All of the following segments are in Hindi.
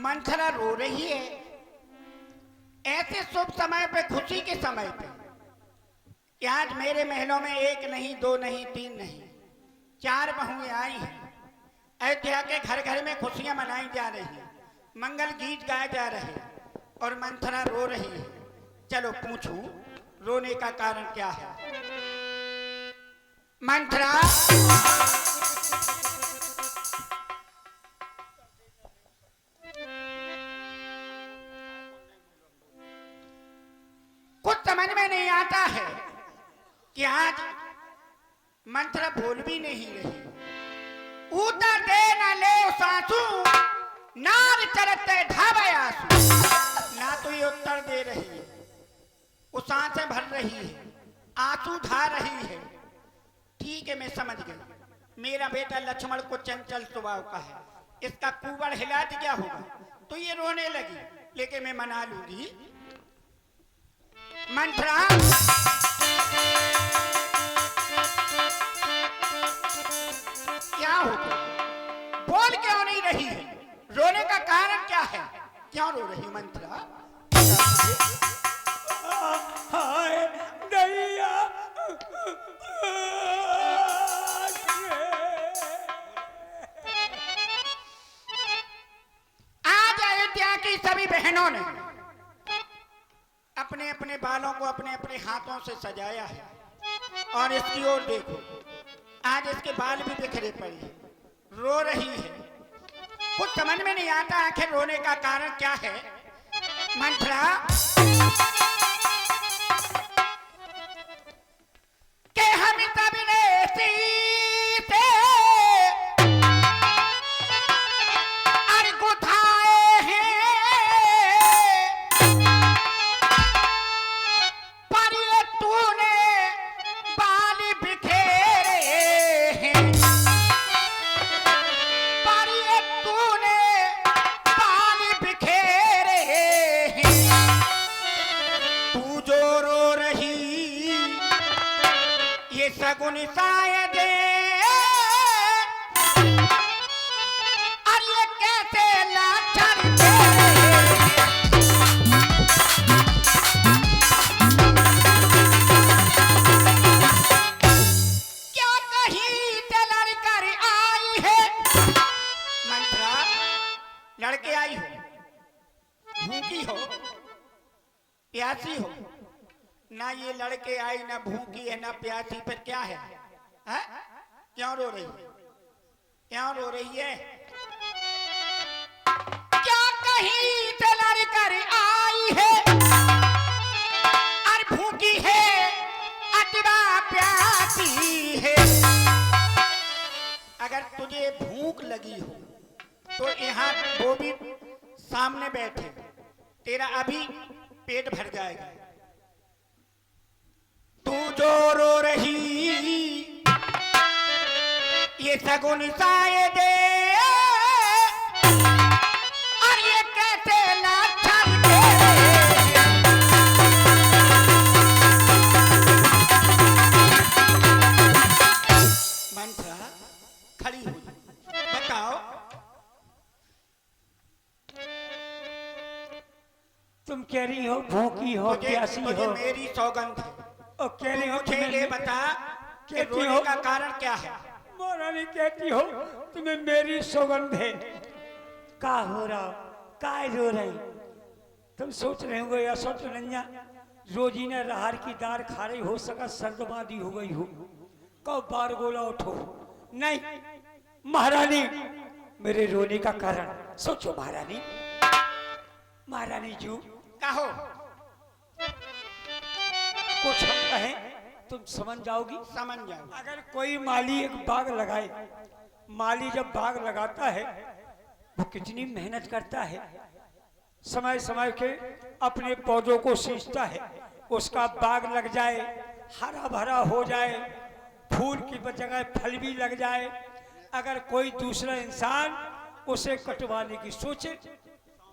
मंथरा रो रही है ऐसे शुभ समय पे, खुशी के समय पे कि आज मेरे महलों में एक नहीं, दो नहीं, तीन नहीं, 4 बहुएं आई हैं। अयोध्या के घर घर में खुशियां मनाई जा रही हैं, मंगल गीत गाए जा रहे हैं और मंथरा रो रही है। चलो पूछूं रोने का कारण क्या है। मंथरा, कुछ समझ में नहीं आता है कि आज मंथरा बोल भी नहीं रही। उत्तर दे न ले सासू, नार चरते ढाबे आंसू। ना तो ये उत्तर दे रही है, वो सांसें भर रही है, आंसू ढा रही है। ठीक है, मैं समझ गई। मेरा बेटा लक्ष्मण को चंचल स्वभाव का है, इसका कुबड़ हिला दिया होगा तो ये रोने लगी, लेकिन मैं मना लूंगी। मंथरा, क्या हो गया? बोल क्यों नहीं रही है? रोने का कारण क्या है? क्यों रो रही मंथरा? हाय नैया, आज अयोध्या की सभी बहनों ने अपने अपने बालों को अपने अपने हाथों से सजाया है और इसकी ओर देखो, आज इसके बाल भी बिखरे पड़े हैं, रो रही है। कुछ समझ में नहीं आता आखिर रोने का कारण क्या है। मंथरा, के हम सब ने सीते अर्घ उठाए हैं, पर ये तूने बाल बिखेरे हैं, पर ये तूने बाल बिखेरे हैं। तू जो रो रही ये सगुन शायद, और ये कैसे लाचार तेरे। क्या कहीं से लड़कर आई है? मंथरा, लड़के आई हो, भूखी हो, प्यासी हो? ना ये लड़के आई, ना भूखी है, ना प्यासी, फिर क्या है? हा? क्यों रो रही है? क्यों रो रही है? क्या कहीं से लड़कर आई है और भूखी है, अथवा प्यासी है? अगर तुझे भूख लगी हो तो यहाँ वो भी सामने बैठे, तेरा अभी पेट भर जाएगा। तू जो रो रही ये सगुन शायद, और ये कैसे लाचार तेरे। मंथरा खड़ी हुई, बताओ तुम कह रही हो भूखी हो, प्यासी हो, मेरी सौगंध है। और कह रही हो मुझे ये बता कि कहती रोने हो का कारण क्या है? महारानी कहती हो तुम्हें मेरी सौगंध है। का हो रहा, काय रो रही? तुम सोच रहे होगे या सोच रही रोजी ने रहार की दार खा रही हो, सका सर्दबादी हो गई हो, कब बार गोला उठो। नहीं महारानी, मेरे रोने का कारण सोचो महारानी। महारानी जी कहो। कुछ हम कहें तुम समझ जाओगी। समझ जाओ। अगर कोई माली एक बाग लगाए, माली जब बाग लगाता है वो कितनी मेहनत करता है, समय समय के अपने पौधों को सींचता है, उसका बाग लग जाए, हरा भरा हो जाए, फूल की जगह फल भी लग जाए। अगर कोई दूसरा इंसान उसे कटवाने की सोचे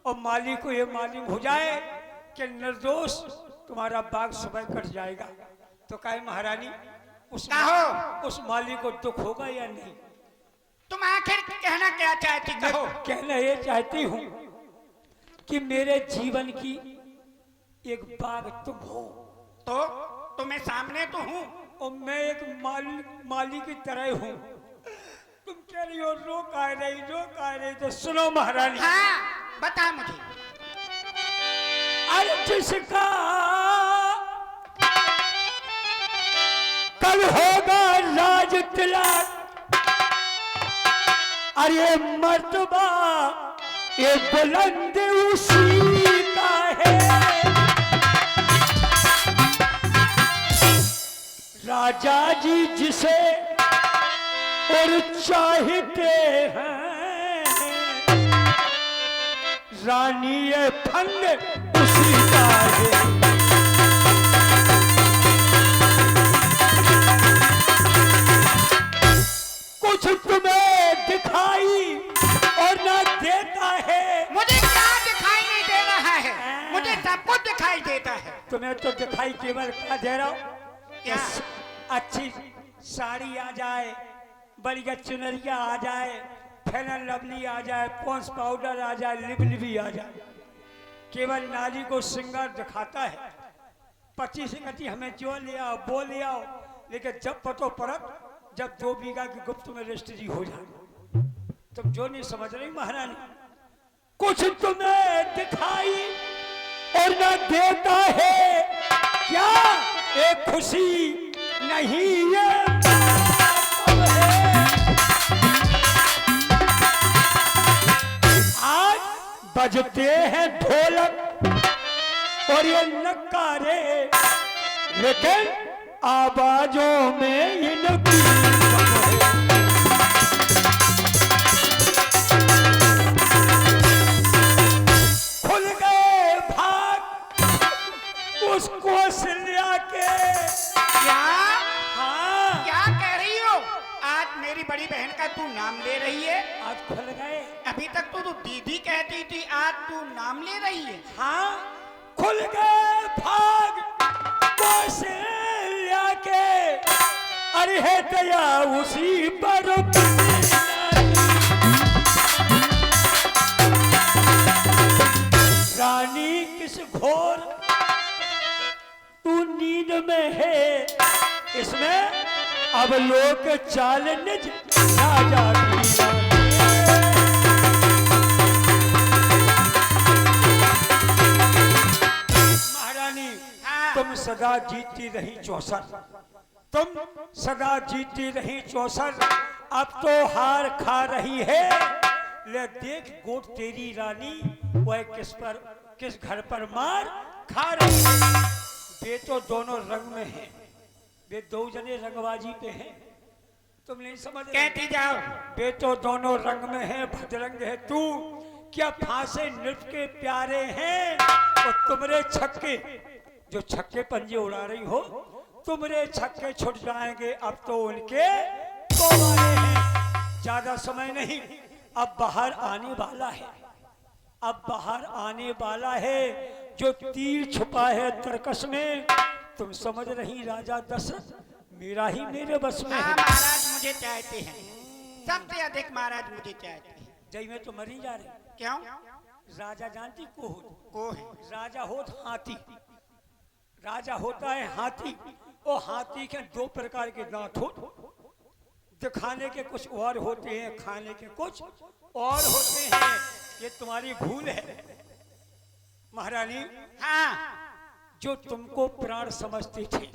और माली को ये मालूम हो जाए कि निर्दोष तुम्हारा बाग सुबह कट जाएगा, तो कहे महारानी उस माली को दुख होगा या नहीं? तुम आखिर कहना क्या चाहती? कहो। कहना ये चाहती हूँ कि मेरे जीवन की एक बाग तुम हो। तो मैं सामने तो हूँ। और मैं एक माली की तरह हूँ। तुम कह रही हो रोक आ रही तो सुनो महारानी। हाँ बता मुझे। अरे जिसका कल होगा राज तिलक, अरे मर्तबा ये बुलंद उसी का है। राजा जी जिसे और चाहते हैं, रानी ये फंद उसी का है। कुछ तुम्हें दिखाई और ना देता है। मुझे क्या दिखाई नहीं दे रहा है? मुझे सब कुछ दिखाई देता है। तुम्हें तो दिखाई केवल क्या दे रहा हूं? क्या? अच्छी साड़ी आ जाए, बढ़िया चुनरिया आ जाए, फेनल लवली आ जाए, पॉन्स पाउडर आ जाए, लिपलिपी आ जाए, केवल नारी को श्रृंगार दिखाता है। 25 कटी हमें जो ले आओ वो ले आओ, लेकिन जब पतो परत जब 2 बीघा की गुप्त में रजिस्ट्री हो जाए। तुम जो नहीं समझ रही महारानी, कुछ तुम्हें दिखाई और न देता है क्या? एक खुशी नहीं है। आज बजते हैं ढोलक और ये नगारे, लेकिन आवाजों में इनकी खुल गए भाग उसको सिलिया के। क्या? हाँ, क्या कह रही हो? आज मेरी बड़ी बहन का तू नाम ले रही है? आज खुल गए। अभी तक तो तू दीदी कहती थी, आज तू नाम ले रही है? हाँ, खुल गए भाग कौशल्या के, अरे है दया उसी पर। रानी किस घोर तू नींद में है, इसमें अब लोक चाल निज राजा की रानी। महारानी तुम सदा जीतती रही 64, तुम सदा जीतती रही 64, अब तो हार खा रही है। ले देख गोट तेरी रानी वह किस घर पर मार खा रही है। वे तो दोनों रंग में हैं, वे 2 जने रंगबाजी पे हैं। तुम नहीं समझ रहे? कहती जाओ। वे तो दोनों रंग में हैं, भद्रंग है तू। क्या फांसे नृत्य के प्यारे हैं और तुम्हारे छक्के जो छक्के पंजे उड़ा रही हो, तुम्हारे छक्के छुट जाएंगे। अब तो उनके तो वाले हैं। ज्यादा समय नहीं, अब बाहर आने वाला है, अब बाहर आने वाला है जो तीर छुपा है तरकस में। तुम समझ रही राजा दशरथ मेरा ही मेरे बस में हाँ है। महाराज मुझे चाहते हैं, सबसे अधिक महाराज मुझे चाहते हैं। जय में तो मरी जा रही। क्यों? राजा जानती को है? राजा होत हाथी, राजा होता है हाथी। और हाथी के 2 प्रकार के दांत होते, दिखाने के कुछ और होते हैं, खाने के कुछ और होते हैं। ये तुम्हारी भूल है महारानी। हाँ जो तुमको प्राण समझते थे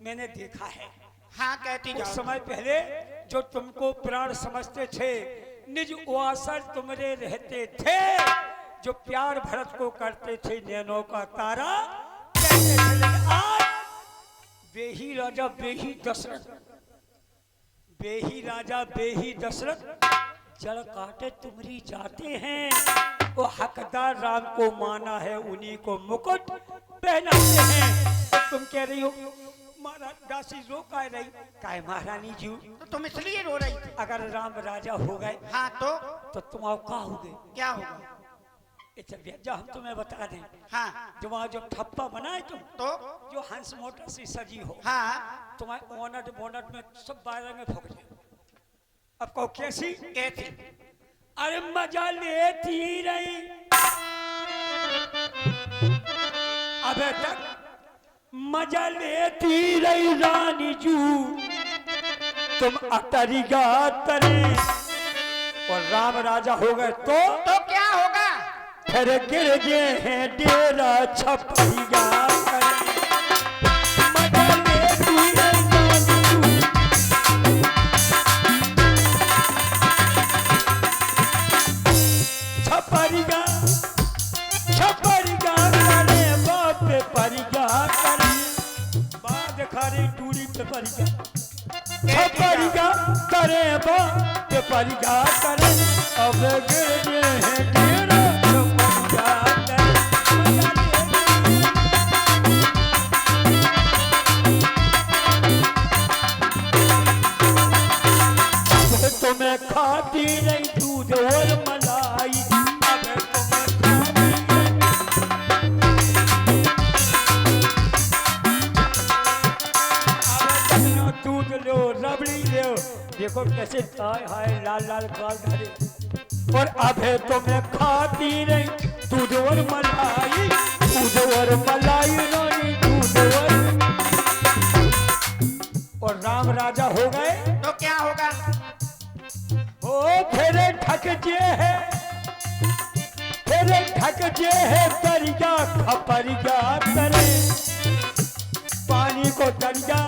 मैंने देखा है। हाँ कहती कुछ जाओ। समय पहले जो तुमको प्राण समझते थे, निज उआसर तुम्हारे रहते थे, जो प्यार भरत को करते थे नैनों का तारा कहते थे। लेकिन आज बेही राजा बेही दशरथ, बेही राजा बेही दशरथ जड़ काटे तुम्हारी जाते हैं। वो हकदार राम को माना है, उन्हीं को मुकुट पहनाते हैं। तुम कह रही हो महाराज दासी रो का रही काहे महारानी जी? तो तुम इसलिए रो रही थी? अगर राम राजा हो गए हाँ तो तुम आओ का हो गए? क्या होगा? जो हम तुम्हें बता दें, हाँ जो वहाँ जो ठप्पा बनाए तुम, तो जो हंस मोटर से सजी हो, हाँ तुम्हारे ओनट बोनट में सब बारह में फूक जाए। अब कहो कैसी? कैसी? अरे मजा लेती रही अबे तक मजा लेती रही रानी जू, तुम अतरिगा तरे और राम राजा हो गए तो क्या होगा? फिर गिर गए हैं डेरा छपरिया तरे। मजा लेती रही रानी जू, छपरिया छपरिया करे बाप पे परिया करे, बाद खारे टूरी पे परिया छपरिया करे बाप पे परिया करे। अब गिर गए हैं डेरा छपरिया करे। अब तुम्हें खाती नहीं दूध और मलाई, अब तुम्हें दूध लो रबड़ी लो, देखो कैसे हाय हाय लाल लाल काल धरे। और अब है तो मैं खाती नहीं दूध और मलाई, दूध और मलाई रानी दूध और राम राजा हो गए। तो क्या होगा? ओ फिर ढक जे है, फिर ढक जे है तरिया खपरिया तरे, पानी को तरिया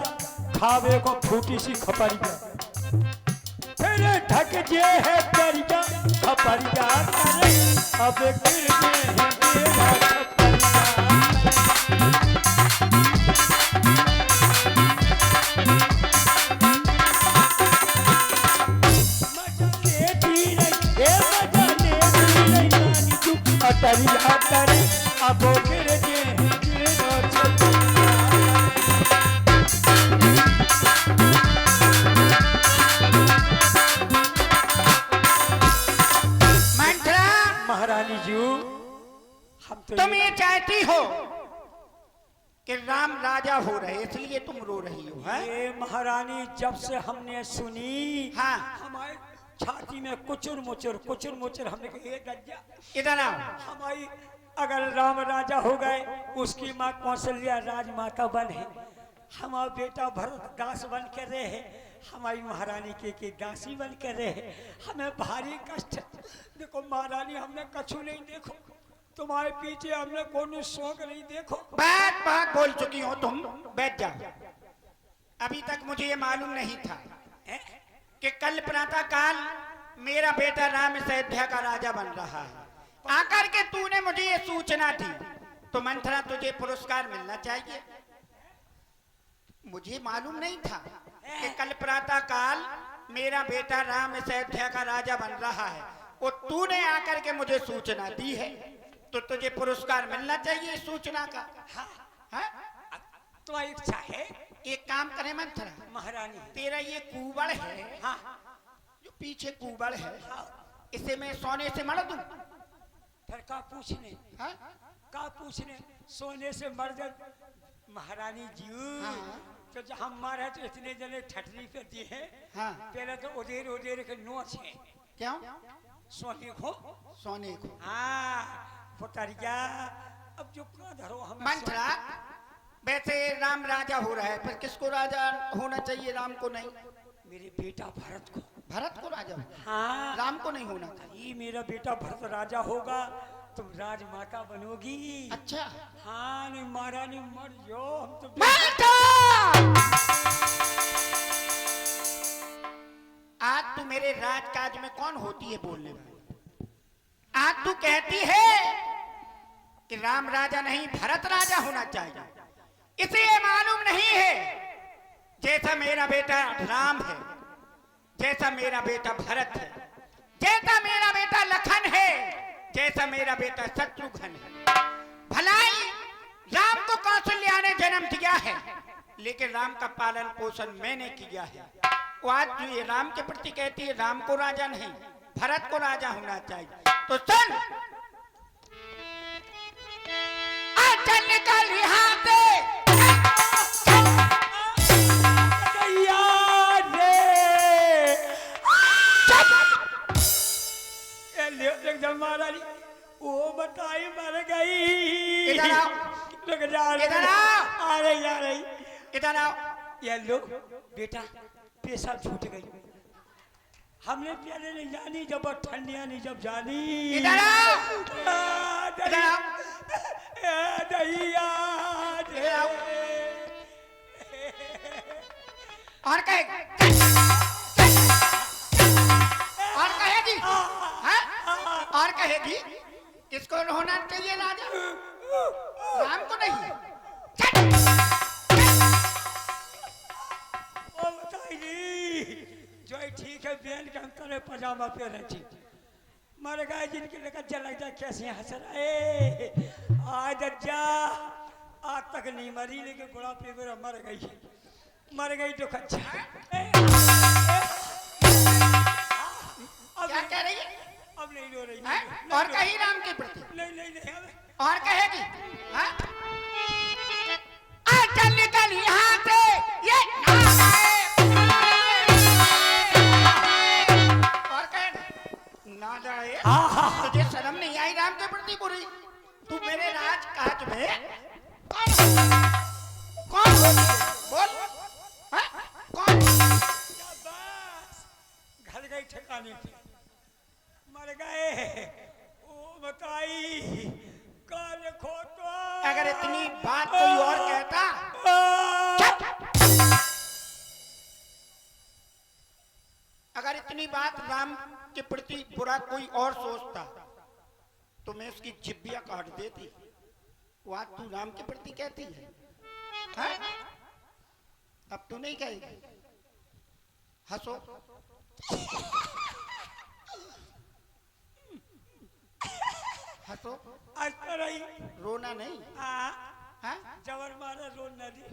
खावे को फूटी सी खपरिया, फिर ढक जे है तरिया खपरिया करे। अब गिर गए हैं डेरा छपरिया। मजा लेती रही मजा लेती रही रानी तू अतरिया करे। अब गिर गए हैं डेरा छपरिया। महारानी जी हम तो तुम ये चाहती हो कि राम राजा हो रहे इसलिए तुम रो रही हो, है? ये महारानी जब से हमने सुनी, हाँ, हमारी छाती में कुचुर मुचुर हमने कहा ये गज्जा इधर आओ। हमारी अगर राम राजा हो गए, उसकी माँ कौशल्या राजमाता बन है, हमारा बेटा भरत दास बन कर रहे हैं, हमारी महारानी के दासी बन कर रहे हैं, हमें भारी कष्ट। देखो महारानी हमने कछु नहीं देखो, तुम्हारे पीछे हमने कोई शौक नहीं देखो। बात बोल चुकी हो तुम, बैठ जाओ। अभी तक मुझे ये मालूम नहीं था कि कल प्रातः काल मेरा बेटा राम इस अयोध्या का राजा बन रहा है। आकर के तूने मुझे ये सूचना दी तो मंथरा तुझे पुरस्कार मिलना चाहिए। मुझे मालूम नहीं था कि कल प्रातः काल मेरा बेटा राम इस अयोध्या का राजा बन रहा है, और तूने आकर के मुझे सूचना दी है तो तुझे पुरस्कार मिलना चाहिए इस सूचना का। हाँ? तो इच्छा है एक काम करे मंथरा, महारानी तेरा ये कुबड़ है, हाँ, जो पीछे कुबड़ है, इसे मैं सोने से मढ़ दूं? फिर का पूछने, हाँ? का पूछने, सोने से मर जा महारानी जी। हाँ। तो जब हम मारे तो इतने जने ठटरी पे दिए हैं, हाँ। पहले तो उधेर के नोच है, क्यों? सोने को, सोने को। हाँ पुतरिया, अब जो का धरो हमें मंथरा, वैसे राम राजा हो रहा है, पर किसको राजा होना चाहिए? राम को नहीं? मेरे बेटा भरत को। भरत को राजा हो? हाँ, राम को नहीं होना चाहिए। ये मेरा बेटा भरत राजा होगा, तुम राजमाता बनोगी। अच्छा। हाँ, नहीं महारानी मर जाओ, हम तो आज तू मेरे राजकाज में कौन होती है बोलने वाली? आज तू कहती है कि राम राजा नहीं भरत राजा होना चाहिए। इसे ये मालूम नहीं है जैसा मेरा बेटा राम है, जैसा मेरा बेटा भरत है, जैसा मेरा बेटा लखन है, जैसा मेरा बेटा शत्रुघ्न है। भलाई राम को कौशल्या ने जन्म दिया है, लेकिन राम का पालन पोषण मैंने किया है। वो आज जो ये राम के प्रति कहती है राम को राजा नहीं भरत को राजा होना चाहिए, तो सुन, चल निकल यहाँ से। महारानी वो बताई मर गई। इधर आओ। रुक जा इधर आओ। आ रही आ रही। इधर आओ। ये लो बेटा पेशाब छूट गई। हमने पहले नहीं जानी जब ठंडिया नहीं जब जानी। इधर आओ। इधर आओ। दहिया इधर आओ। और कहेगी और कहेगी हैं? और कहेगी किसको होना चाहिए राजा? राम को नहीं। ओ बताइए जो ठीक है बहन के अंतर पजामा पहने थी मर गए जिनके लेकर जलक जा कैसे हंस रहे। आज जा आज तक नहीं मरी लेकिन बुढ़ापे में मर गई तो अच्छा। क्या कह रही है? अब नहीं रो रही हैं? और कही राम के प्रति नहीं और कहेगी हैं? चल निकल यहाँ से ये और कहेगी ना जाए। तुझे शर्म नहीं आई राम के प्रति बुरी? तू मेरे राजकाज में कौन बोल हैं? कौन? बस घर गई ठिकाने थी मर गए। ओ बताई काल खो तो अगर इतनी बात कोई और कहता अगर इतनी बात राम के प्रति बुरा कोई और सोचता तो मैं उसकी जिब्बिया काट देती। वो आज तू राम के प्रति कहती है हैं? अब तू नहीं कहेगी। हंसो। हंसो। आज तो रही रोना नहीं हैं? जबर मारा रो नदी।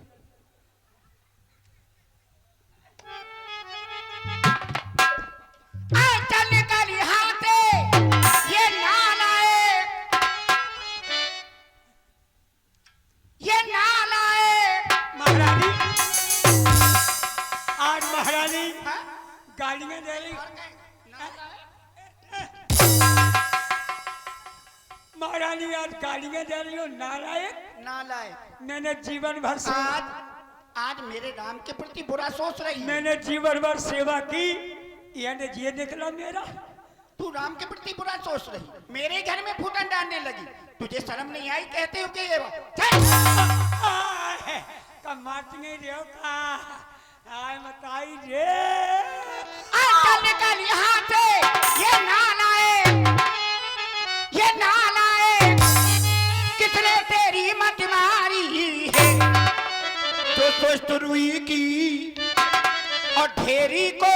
चल निकल यहाँ से ये नालायक महारानी आज महारानी हैं? गालियां दे रही। महारानी आज गालियां दे रही हो नालायक। नालायक मैंने जीवन भर आज आज मेरे राम के प्रति बुरा सोच रही है। मैंने जीवन भर सेवा की ये निकला मेरा। तू राम के प्रति बुरा सोच रही, मेरे घर में फूटन डालने लगी। तुझे शर्म नहीं आई? कहते हो कि ये कब मारती नहीं रहो का आय बताई रे। चल निकल यहाँ से ये नालायक किसने तेरी मत मारी है? तो सोच रुई की और ढेरी को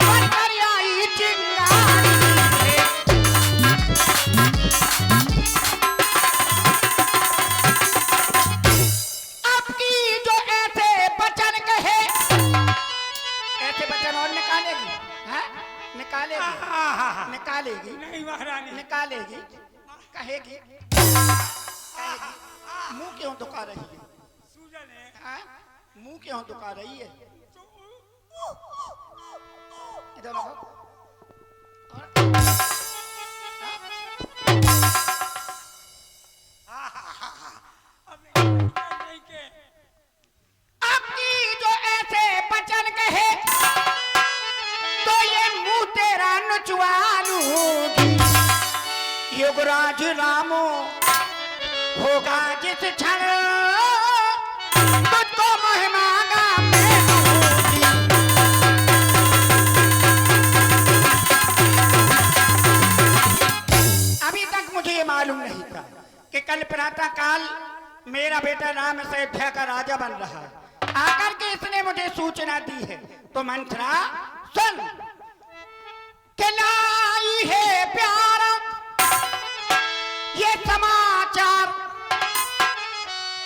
बनकर आई चिंगारी है। अब की जो ऐसे बचन कहे ऐसे बचन और निकालेगी हैं? निकालेगी नहीं महारानी निकालेगी कहेगी मुंह क्यों दुखा रही है? सूजन है हैं? मुंह क्यों दुखा रही है? इधर आओ। अब की जो ऐसे बचन कहे तो ये मुंह तेरा नचवा लूंगी। युगराज रामो होगा जिस क्षण तुझको महिमागा मैं दूंगी। अभी तक मुझे ये मालूम नहीं था कि कल प्रातः काल मेरा बेटा राम से अयोध्या का राजा बन रहा है। आकर के इसने मुझे सूचना दी है। तो मंत्रा सुन के लाई है प्यारा ये समाचार,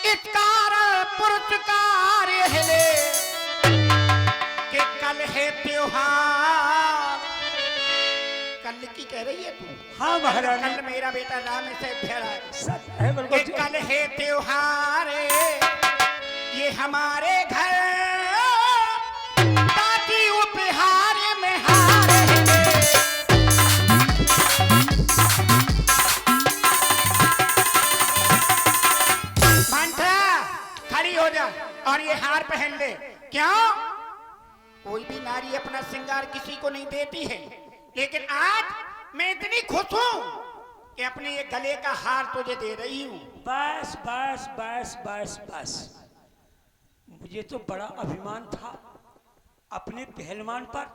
इस कारण पुरस्कार हिले कि कल है त्योहार। कल की कह रही है तू? हाँ महारानी कल मेरा बेटा राम से फेरा सच है बिल्कुल। कि कल है त्योहार ये हमारे घर ताकि उपहार में हार ये हार पहन ले। क्यों? कोई भी नारी अपना श्रृंगार किसी को नहीं देती है, लेकिन आज मैं इतनी खुश हूं कि अपने ये गले का हार तुझे दे रही हूं। बस बस बस बस बस, मुझे तो बड़ा अभिमान था अपने पहलवान पर,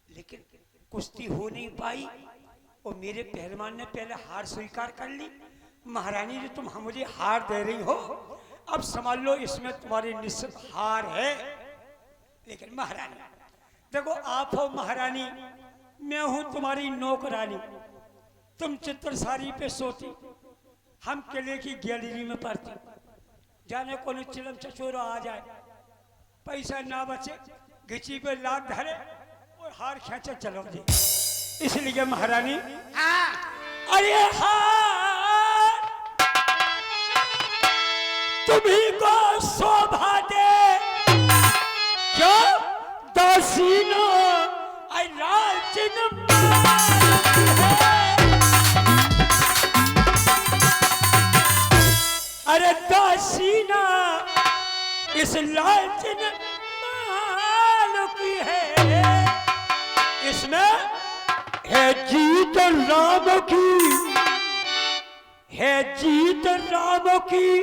लेकिन कुश्ती हो नहीं पाई और मेरे पहलवान ने पहले हार स्वीकार कर ली। महारानी जी तुम मुझे हार दे रही हो, अब समझ लो इसमें तुम्हारी निश्चित हार है। लेकिन महारानी देखो, आप हो महारानी, मैं हूं तुम्हारी नौकरानी। तुम चित्र सारी पे सोती, हम किले की गैलरी में पढ़ते, जाने कौन चिलम चचोरा आ जाए, पैसा ना बचे, घिची पे लात धरे और हार खींचे चलो जी। इसलिए महारानी, हाँ अरे हार तुम्ही को शोभा दे, क्यों दासीनो आई लालचिन अरे दासीना इस लालचिन माल की है, इसमें है जीत राम की, है जीत राम की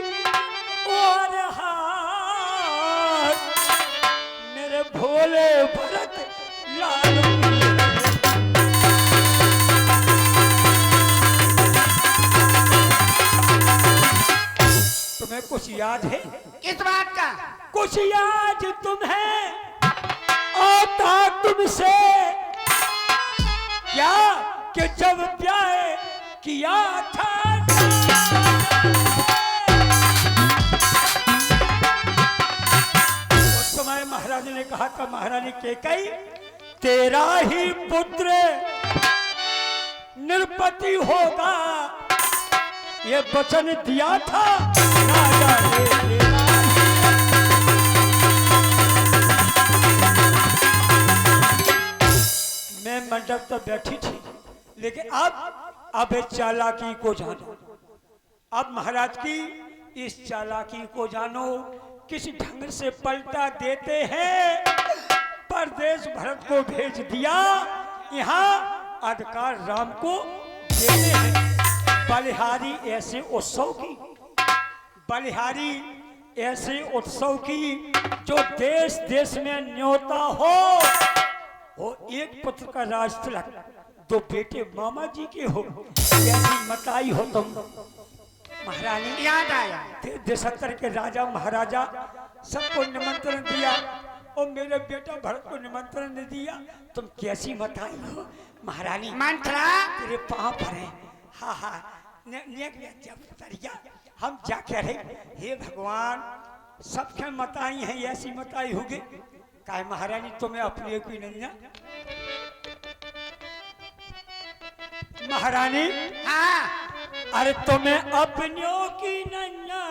और हार मेरे भोले भरत लाल की। तुम्हें कुछ याद है? किस बात का? कुछ याद तुम्हें आता तुमसे क्या कि जब प्यार किया था उस समय महाराज ने कहा था, महारानी कैकेयी तेरा ही पुत्र नृपति होगा, ये वचन दिया था राजा ने। मैं मंडप तो बैठी थी, लेकिन अब चालाकी को जानो, अब महाराज की इस चालाकी को जानो। किस ढंग से पलटा देते हैं, परदेश भरत को भेज दिया, यहाँ अधिकार राम को देते हैं। बलिहारी ऐसे उत्सव की, बलिहारी ऐसे उत्सव की जो देश देश में न्योता हो, वो एक पुत्र का राज तिलक, दो बेटे मामा जी के हो, ऐसी मताई हो तुम। महारानी याद आया, देशत्तर के राजा महाराजा सबको निमंत्रण दिया और मेरे बेटा भरत को निमंत्रण नहीं दिया, तुम कैसी मताई हो महारानी। मंत्रा तेरे पाँव पर है, हाँ हाँ हम क्या कह रहे, हे भगवान सबके मताई हैं, ऐसी मताई होगी काहे महारानी, तुम्हें अपने की नहीं ना महारानी। हाँ अरे तुम्हें अपनों की नन्ना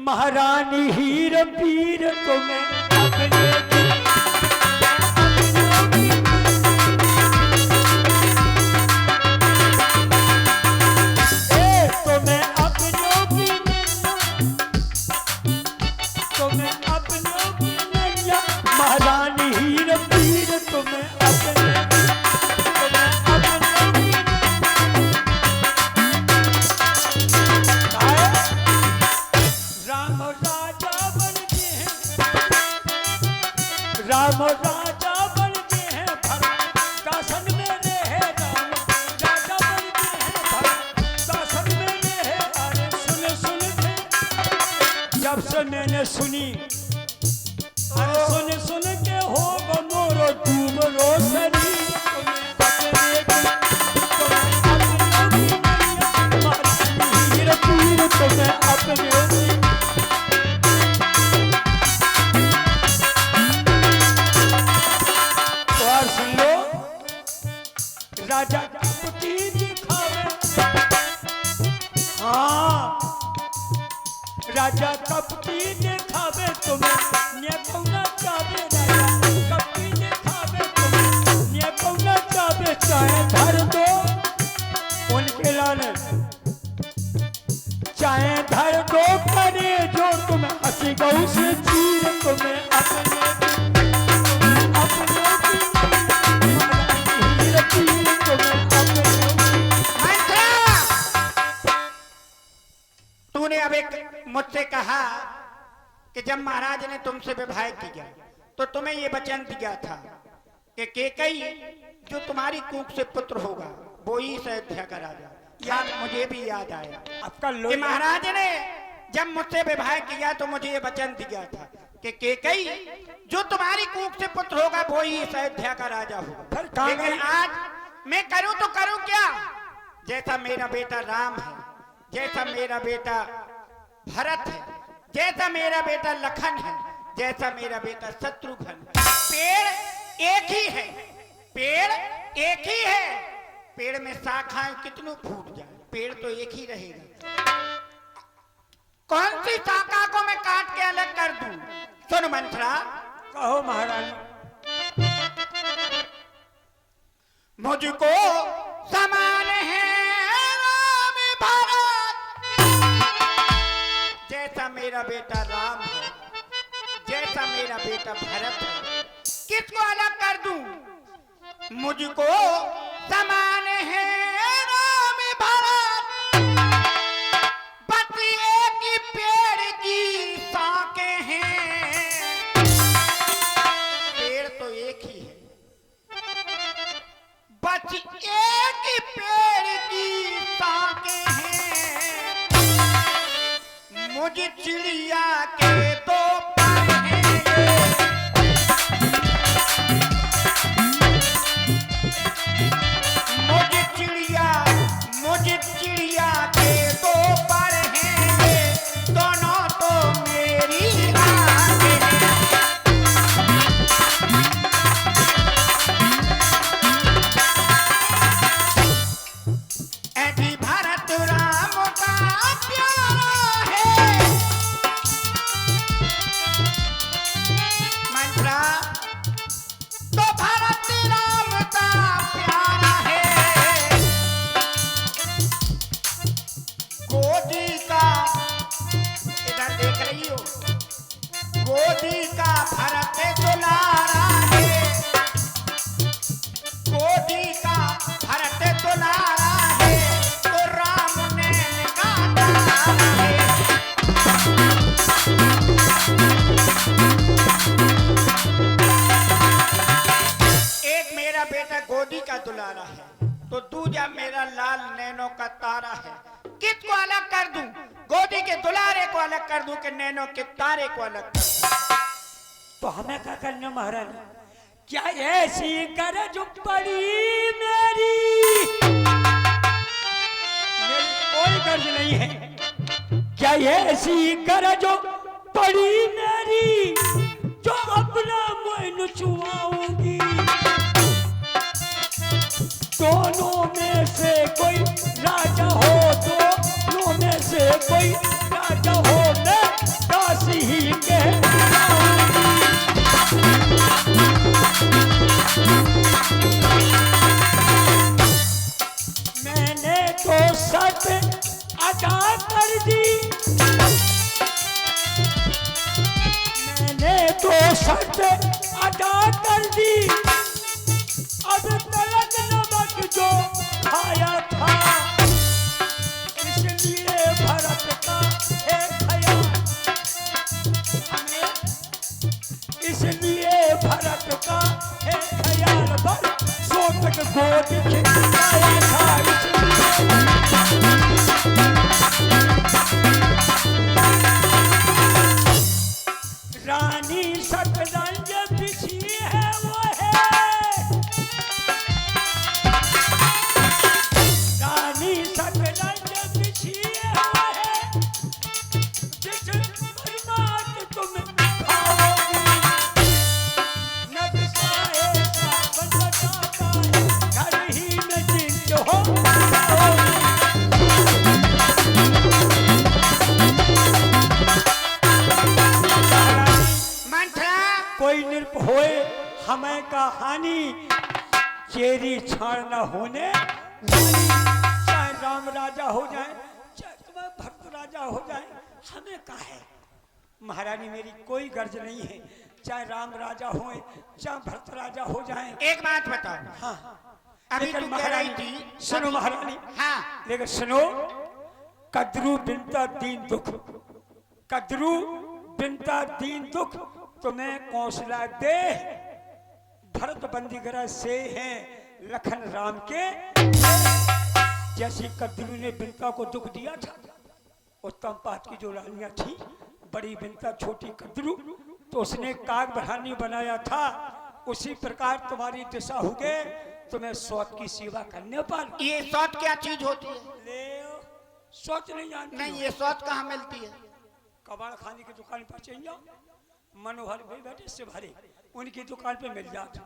महारानी हीर पीर, तुम्हें अपने की महारानी हीर पीर, तुम्हें अपने राम राजा बन के हैं, राम राजा बन के हैं, भरत शासन में रहे, राम राजा बन के हैं, भरत शासन में रहे। अरे सुन सुन के जब से मैंने सुनी, अरे सुन सुन के हो मोरो डूब रो शरीर, तुम्हें अपने और सुन लो, राजा कपटी दिखावे, हाँ राजा कपटी दिखावे तुम्हें, न्याकौना चावे, राजा कपटी दिखावे तुम्हें, न्याकौना चावे, चाहे धर दो उनके लाने, चाहे धर दो करे जो लहू से चीर तुम्हें अपने तूने अब एक मुझसे कहा कि जब महाराज ने तुमसे विवाह किया तो तुम्हें ये वचन दिया था कि केकई जो तुम्हारी कूख से पुत्र होगा वो ही अयोध्या का राजा। याद मुझे भी याद आया आपका कि महाराज ने जब मुझसे विवाह किया तो मुझे ये वचन दिया था कि केकई जो तुम्हारी कूख से पुत्र होगा वो ही अयोध्या का राजा होगा। लेकिन आज मैं करूं तो करूं क्या? जैसा मेरा बेटा राम है, जैसा मेरा बेटा भरत है, जैसा मेरा बेटा लखन है, जैसा मेरा बेटा शत्रुघ्न, पेड़ एक ही है, पेड़ एक ही है। पेड़ में शाखाएं कितनों फूट जाए, पेड़ तो एक ही रहेगा। कौन सी शाखा को मैं काट के अलग कर दूं? सुन मंथरा। कहो महारानी। मुझको समान है राम भरत, जैसा मेरा बेटा राम है, जैसा मेरा बेटा भरत है, किसको अलग कर दूं? मुझको समान है राम भरत, बस एक ही पेड़ की शाखें हैं। पेड़ तो एक ही है, बस एक ही पेड़ की शाखें हैं। मुझे चिड़िया के दो पर हैं मुझे चिड़िया के दो पर हैं, दोनों तो मेरी आंखें हैं। ऐसी भरत राम का प्यारा है मंत्रा, तो भरत राम का प्यारा है। गोदी का, इधर देख रही हो, गोदी का भरत दुलारा है, गोदी का भरत दुलारा है, तो राम ने निकाला है। एक मेरा बेटा गोदी का दुलारा है, तो दूजा मेरा लाल नैनो का तारा है। किसको अलग कर दूं? गोदी के दुलारे को अलग कर दूं कि नैनो के तारे को अलग कर दूं? तो हमें क्या करना महारानी? क्या ऐसी गरज पड़ी मेरी कोई गर्ज नहीं है। क्या ऐसी गरज पड़ी मेरी जो अपना मोइन छुआऊंगी? दोनों में से कोई राजा हो, दोनों में से कोई राजा हो, मैं काशी ही कह जाऊंगी। मैंने तो शर्त अदा कर दी, मैंने तो शर्त अदा कर दी। अब तलक नमक जो खाया था, इसलिए भरत का है ख्याल, इसलिए भरत का है ख्याल। बल सोतक गोद खिलाया था, रानी शतरंज बिछी है वो है, रानी शतरंज बिछी है वो है, जिस बरमात तुम खाओगी। नक्शा ऐसा बन जाता है, घर ही में जिंद हो जाओगी। कोई निरप होए हमें का हानि, चेरी छाड़ न होने वाली। चाहे राम राजा हो जाए, चाहे तुम्हें भक्त राजा हो जाए, हमें का है? महारानी मेरी कोई गर्ज नहीं है, चाहे राम राजा हो चाहे भरत राजा हो जाएं। एक बात बताओ। हाँ अभी लेकिन तू कह महारानी रही थी सुनो महारानी, हाँ लेकिन सुनो, कद्रू बिनता दीन दुख, कद्रू बिनता दीन दुख, तुम्हें कौशला दे भरत बंदीगरा से हैं लखन राम के। जैसे कद्रू ने बिनता को दुख दिया था, उत्तम पात की जो रानियां थी, बड़ी बिनता छोटी कद्रू, तो उसने काग बढ़ानी बनाया था। उसी प्रकार तुम्हारी दिशा हो गए, तुम्हें सौत की सेवा करने पर। ये सौत क्या चीज होती है? ले सौत नहीं जानती? नहीं, ये सौत कहाँ मिलती है? कबाड़ खाने की दुकान पर चल जाओ, मनोहर भाई बैठे से भरे, उनकी दुकान पे मिल जाता।